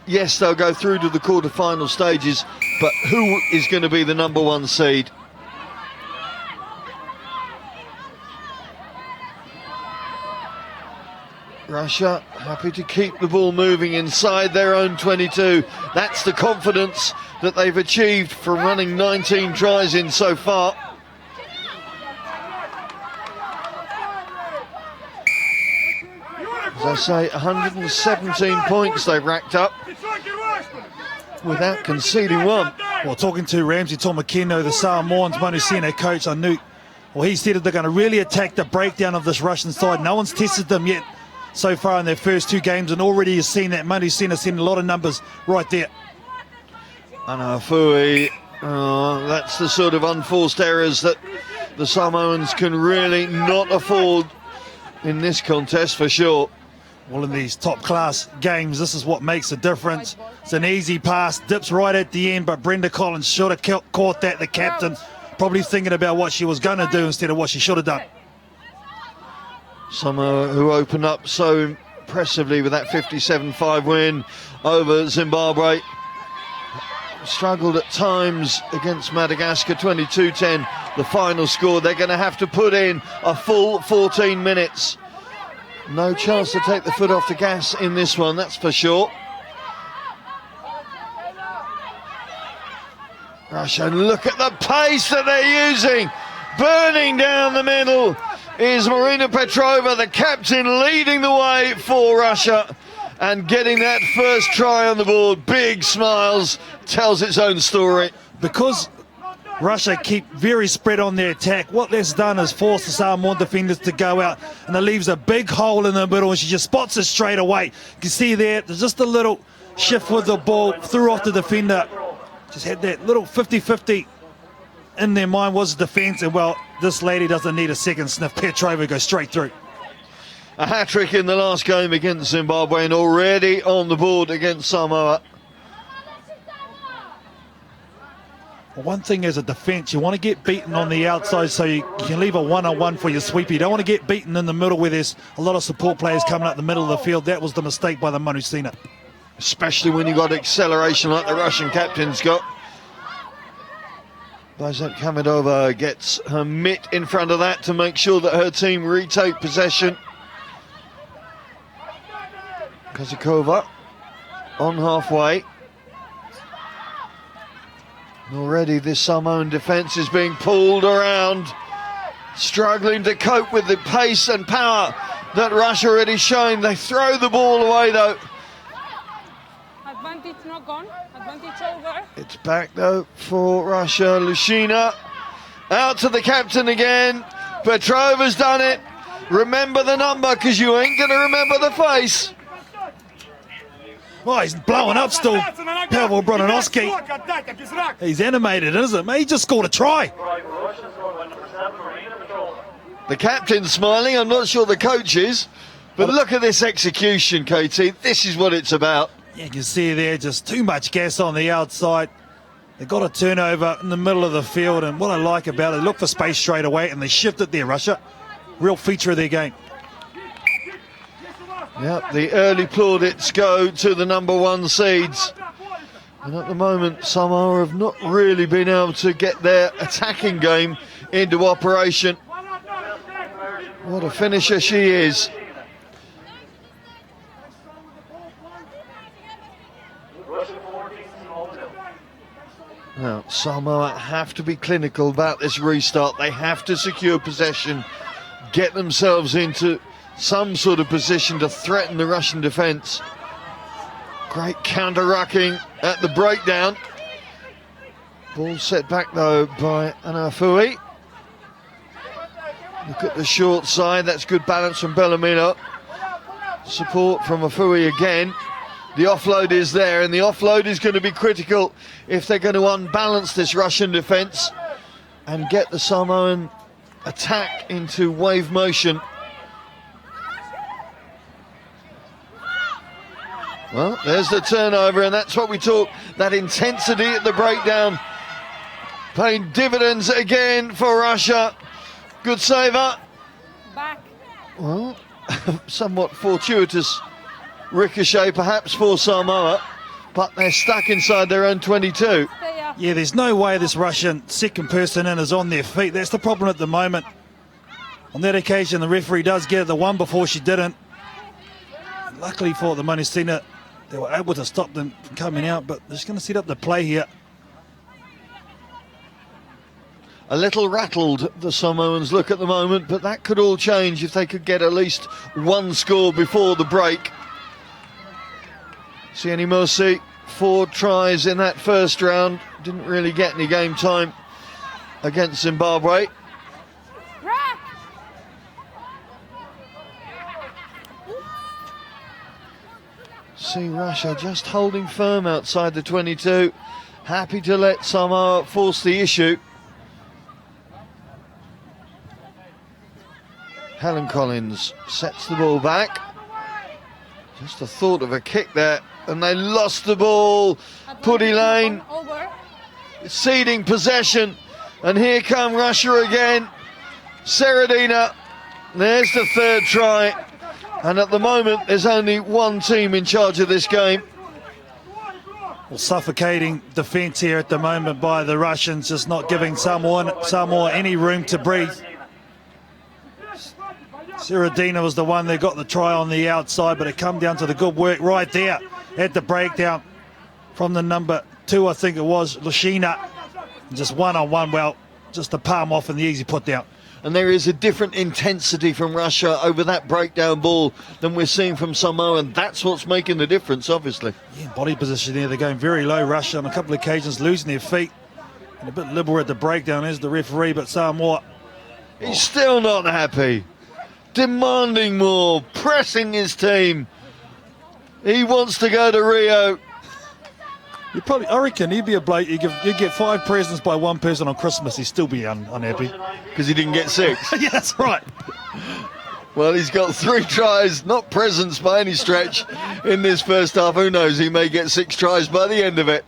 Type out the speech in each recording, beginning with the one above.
Yes, they'll go through to the quarter-final stages, but who is going to be the number one seed? Russia happy to keep the ball moving inside their own 22. That's the confidence that they've achieved from running 19 tries in so far. As I say, 117 points they've racked up without conceding one. Well, talking to Ramsey Tomakino, the Samoans Manusina coach, I knew, well, he said that they're going to really attack the breakdown of this Russian side. No one's tested them yet so far in their first two games, and already you've seen that Manusina sending a lot of numbers right there. Anafui, that's the sort of unforced errors that the Samoans can really not afford in this contest for sure. Well, in these top-class games, this is what makes a difference. It's an easy pass, dips right at the end, but Brenda Collins should have caught that, the captain, probably thinking about what she was going to do instead of what she should have done. Samoa, who opened up so impressively with that 57-5 win over Zimbabwe, struggled at times against Madagascar. 22-10 the final score. They're going to have to put in a full 14 minutes. No chance to take the foot off the gas in this one, that's for sure. Russia, look at the pace that they're using. Burning down the middle is Marina Petrova, the captain, leading the way for Russia and getting that first try on the board. Big smiles, tells its own story. Because Russia keep very spread on their attack, what that's done is force the Samoan defenders to go out, and it leaves a big hole in the middle, and she just spots it straight away. You can see there, there's just a little shift with the ball, threw off the defender. Just had that little 50-50 in their mind was defence, and well, this lady doesn't need a second sniff. Petrova goes straight through. A hat-trick in the last game against Zimbabwe and already on the board against Samoa. Well, one thing as a defence, you want to get beaten on the outside so you can leave a one-on-one for your sweeper. You don't want to get beaten in the middle where there's a lot of support players coming up the middle of the field. That was the mistake by the Manusina. Especially when you've got acceleration like the Russian captain's got. Bazet Kamedova gets her mitt in front of that to make sure that her team retake possession. Kozakova on halfway. Already this Samoan defence is being pulled around, struggling to cope with the pace and power that Russia already shown. They throw the ball away though. Advantage not gone, advantage over. It's back though for Russia. Lushina out to the captain again. Petrova's done it. Remember the number because you ain't going to remember the face. Oh, he's blowing up still, Pavel Bronowski. He's animated, isn't he? He just scored a try. The captain's smiling. I'm not sure the coach is. But look at this execution, KT. This is what it's about. Yeah, you can see there, just too much gas on the outside. They got a turnover in the middle of the field, and what I like about it, they look for space straight away, and they shift it there, Russia. Real feature of their game. Yep, the early plaudits go to the number one seeds. And at the moment, Samoa have not really been able to get their attacking game into operation. What a finisher she is. Now, Samoa have to be clinical about this restart. They have to secure possession, get themselves into some sort of position to threaten the Russian defence. Great counter-rucking at the breakdown. Ball set back though by Anafui. Look at the short side, that's good balance from Bellamino. Support from Afui again. The offload is there, and the offload is going to be critical if they're going to unbalance this Russian defence and get the Samoan attack into wave motion. Well, there's the turnover, and that's what we talk, that intensity at the breakdown paying dividends again for Russia. Good saver. Back. Well, somewhat fortuitous ricochet perhaps for Samoa, but they're stuck inside their own 22. Yeah, there's no way this Russian second person in is on their feet. That's the problem at the moment. On that occasion, the referee does get the one before she didn't. Luckily for the Monistina, they were able to stop them from coming out, but they're just going to set up the play here. A little rattled, the Samoans look at the moment, but that could all change if they could get at least one score before the break. Sieni Mosi, 4 tries in that first round. Didn't really get any game time against Zimbabwe. See Russia just holding firm outside the 22. Happy to let Samoa force the issue. Helen Collins sets the ball back. Just a thought of a kick there, and they lost the ball. Putty Lane ceding possession, and here come Russia again. Seradina, there's the third try, and at the moment there's only one team in charge of this game. Well, suffocating defence here at the moment by the Russians, just not giving Samoa any room to breathe. Seradina was the one that got the try on the outside, but it come down to the good work right there at the breakdown from the number 2, I think it was, Lushina. Just one-on-one, well, just a palm off and the easy put down. And there is a different intensity from Russia over that breakdown ball than we're seeing from Samoa, and that's what's making the difference, obviously. Yeah, body position there, they're going very low, Russia, on a couple of occasions losing their feet. And a bit liberal at the breakdown is the referee, but Samoa. He's still not happy. Demanding more, pressing his team. He wants to go to Rio. I reckon he'd be a bloke, you get 5 presents by one person on Christmas, he'd still be unhappy. Because he didn't get 6. Yeah, that's right. Well, he's got 3 tries, not presents by any stretch, in this first half. Who knows, he may get 6 tries by the end of it.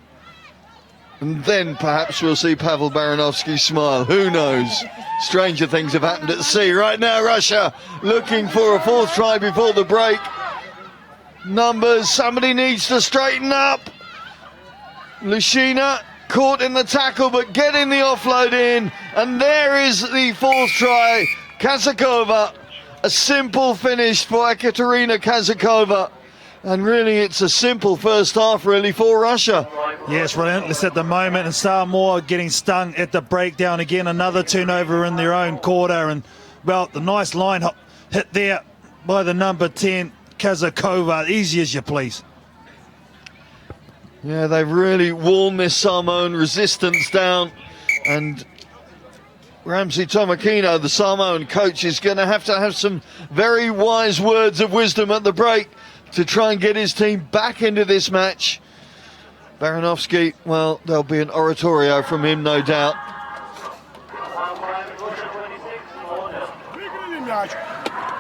And then perhaps we'll see Pavel Baranovsky smile. Who knows? Stranger things have happened at sea. Right now, Russia looking for a 4th try before the break. Numbers, somebody needs to straighten up. Lushina caught in the tackle, but getting the offload in. And there is the 4th try. Kazakova, a simple finish for Ekaterina Kazakova. And really, it's a simple first half, really, for Russia. Yes, relentless at the moment, and Samoa getting stung at the breakdown again. Another turnover in their own quarter, and, well, the nice line hit there by the number 10, Kazakova. Easy as you please. Yeah, they've really worn this Samoan resistance down, and Ramsey Tomakino, the Samoan coach, is going to have some very wise words of wisdom at the break to try and get his team back into this match. Baranovsky, well, there'll be an oratorio from him, no doubt.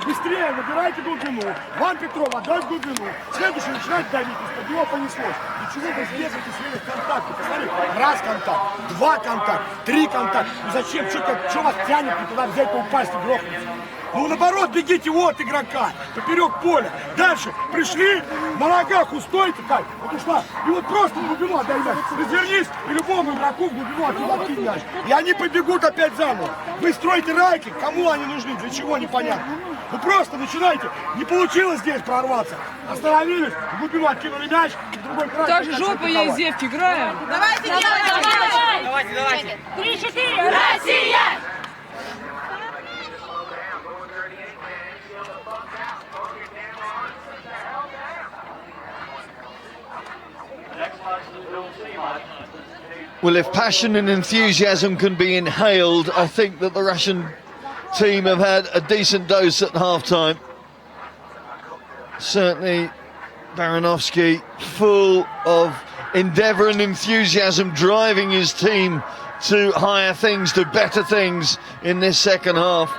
Быстрее, набирайте глубину. Ван Петров, отдай в глубину. Следующий начинает давить, из-под него понеслось. Ничего вы сдержите своих контактов. Посмотри, раз контакт, 2 контакта, 3 контакта. Ну зачем? Что вас тянет туда взять, упасть и грохнуться? Ну наоборот, бегите от игрока, поперек поля. Дальше пришли, на ногах устойте, как, вот ушла. И вот просто в глубину отдай мяч. Развернись, и любому игроку в глубину оттуда кинь мяч. И они побегут опять заново. Вы строите райки, кому они нужны, для чего, непонятно. Вы просто начинайте. Не получилось здесь прорваться. Остановились, в глубину откинули мяч, и в другой край. Так же жопа есть, девки, играем. Давайте, давайте. 3-4, Россия! Well, if passion and enthusiasm can be inhaled, I think that the Russian team have had a decent dose at half-time. Certainly, Baranovsky, full of endeavour and enthusiasm, driving his team to higher things, to better things in this second half.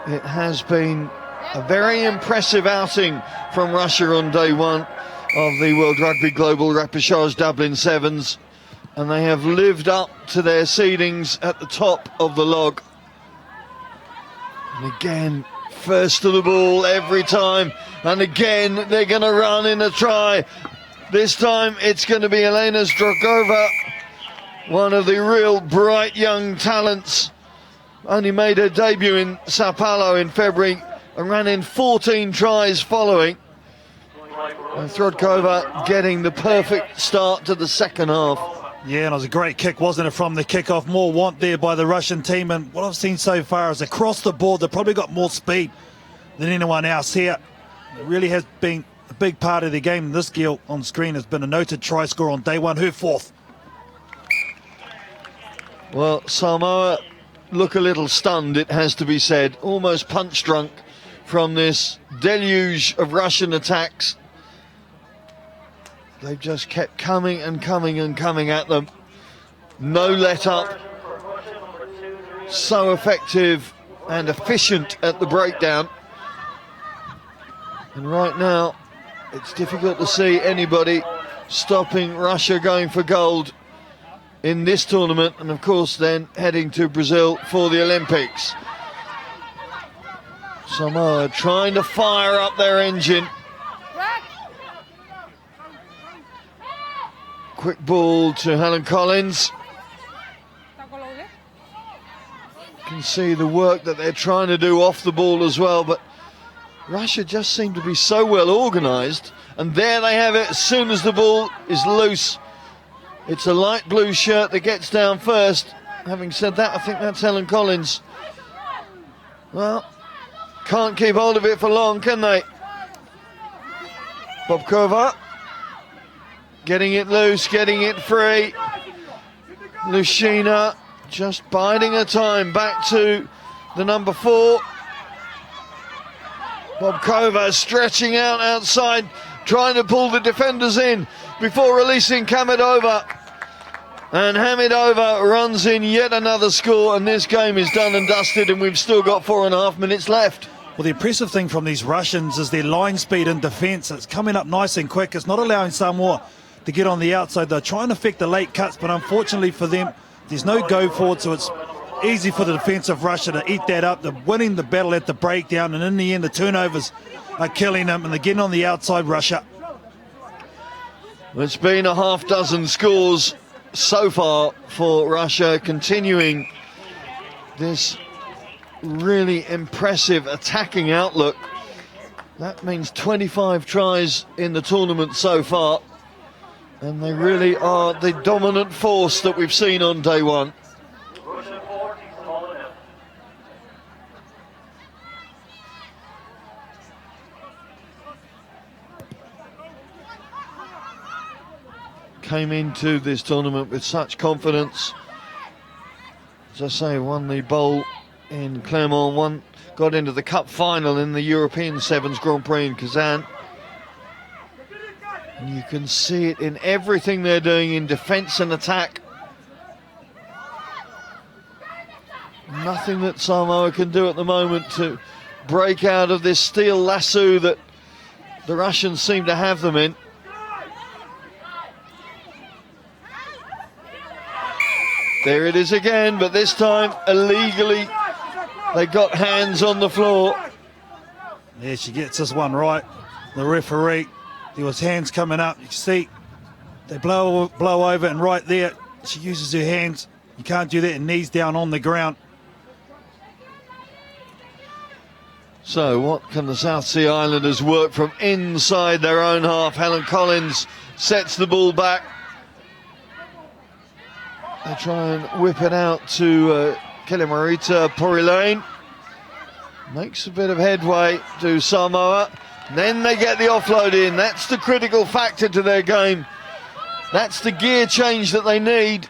It has been a very impressive outing from Russia on day one of the World Rugby Global Repechage Dublin Sevens. and they have lived up to their seedings at the top of the log. And again, first to the ball every time, and again they're going to run in a try. This time it's going to be Elena Zdrogova, one of the real bright young talents. Only made her debut in Sao Paulo in February and ran in 14 tries following. And Zdrogova getting the perfect start to the second half. Yeah, and it was a great kick, wasn't it, from the kickoff? More want there by the Russian team, and what I've seen so far is across the board, they've probably got more speed than anyone else here. It really has been a big part of the game. This girl on screen has been a noted try scorer on day one, her fourth. Well, Samoa look a little stunned, it has to be said, almost punch drunk from this deluge of Russian attacks. They've just kept coming and coming and coming at them. No let up. So effective and efficient at the breakdown. And right now, it's difficult to see anybody stopping Russia going for gold in this tournament, and of course then heading to Brazil for the Olympics. Samoa trying to fire up their engine. Quick ball to Helen Collins. You can see the work that they're trying to do off the ball as well, but Russia just seem to be so well organised, and there they have it. As soon as the ball is loose, it's a light blue shirt that gets down first. Having said that, I think that's Helen Collins. Well, can't keep hold of it for long, can they? Bobkova getting it loose, getting it free. Lushina just biding her time. Back to the number 4. Bobkova stretching out outside, trying to pull the defenders in before releasing Hamidova. And Hamidova runs in yet another score, and this game is done and dusted, and we've still got 4.5 minutes left. Well, the impressive thing from these Russians is their line speed in defence. It's coming up nice and quick. It's not allowing Samoa to get on the outside. They're trying to affect the late cuts, but unfortunately for them, there's no go forward, so it's easy for the defence of Russia to eat that up. They're winning the battle at the breakdown, and in the end, the turnovers are killing them, and they're getting on the outside, Russia. It's been a half dozen scores so far for Russia, continuing this really impressive attacking outlook. That means 25 tries in the tournament so far, and they really are the dominant force that we've seen on day one. Came into this tournament with such confidence. As I say, won the bowl in Clermont, got into the cup final in the European Sevens Grand Prix in Kazan. And you can see it in everything they're doing in defence and attack. Nothing that Samoa can do at the moment to break out of this steel lasso that the Russians seem to have them in. There it is again, but this time illegally they got hands on the floor. Yeah, she gets this one right. The referee, there was hands coming up. You can see they blow over, and right there she uses her hands. You can't do that, and knees down on the ground. So what can the South Sea Islanders work from inside their own half? Helen Collins sets the ball back. They try and whip it out to Kelemarita Porilane. Makes a bit of headway to Samoa. Then they get the offload in. That's the critical factor to their game. That's the gear change that they need.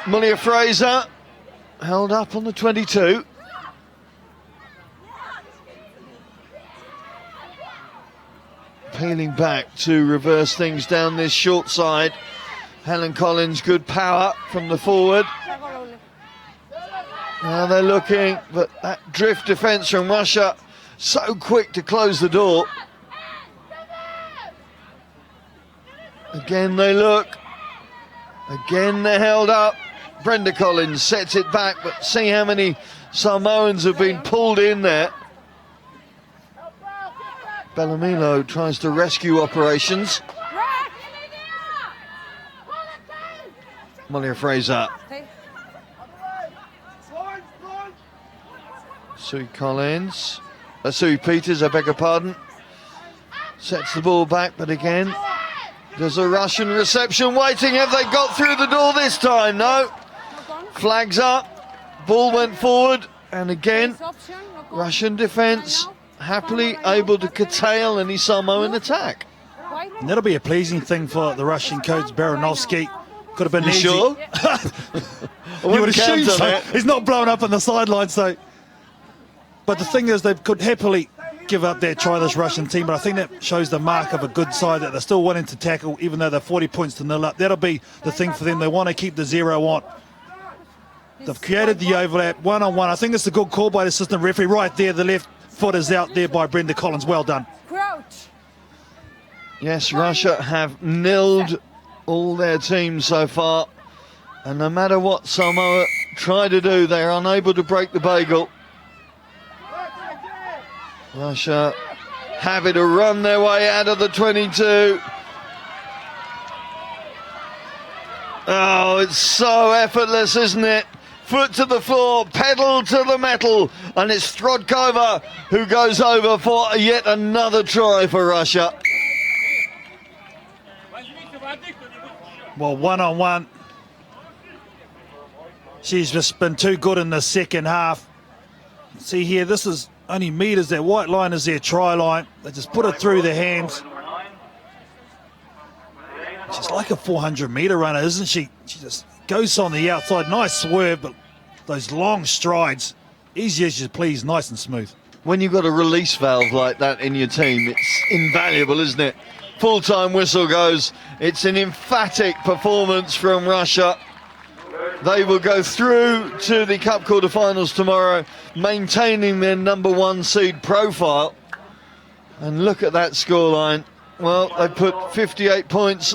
Malia Fraser held up on the 22. Peeling back to reverse things down this short side. Helen Collins, good power from the forward. Now they're looking, but that drift defence from Russia, so quick to close the door. Again they look, Again, they're held up. Brenda Collins sets it back, but see how many Samoans have been pulled in there. Bellamino tries to rescue operations. Molia Fraser. Sue Collins. Sue Peters, I beg your pardon. Sets the ball back, but again, there's a Russian reception waiting. Have they got through the door this time? No. Flags up. Ball went forward. And again, Russian defence happily able to curtail any Samoan attack. And that'll be a pleasing thing for the Russian coach, Baranovsky. Could have been easy. Sure? You would assume so. He's not blown up on the sideline, so. But the thing is, they could happily give up their try, this Russian team, but I think that shows the mark of a good side, that they're still wanting to tackle, even though they're 40 points to 0 up. That'll be the thing for them. They want to keep the 0 on. They've created the overlap, one-on-one. I think it's a good call by the assistant referee. Right there, the left foot is out there by Brenda Collins. Well done. Crouch. Yes, Russia have nilled all their teams so far. And no matter what Samoa try to do, they're unable to break the bagel. Russia happy to run their way out of the 22. Oh, it's so effortless, isn't it? Foot to the floor, pedal to the metal, and it's Strodkova who goes over for yet another try for Russia. Well, one-on-one. She's just been too good in the second half. See here, this is only metres. Their white line is their try line. They just put it through their hands. She's like a 400-metre runner, isn't she? She just goes on the outside. Nice swerve, but those long strides, easy as you please, nice and smooth. When you've got a release valve like that in your team, it's invaluable, isn't it? Full-time whistle goes. It's an emphatic performance from Russia. They will go through to the Cup quarterfinals tomorrow, maintaining their #1 seed profile. And look at that scoreline. Well, they put 58 points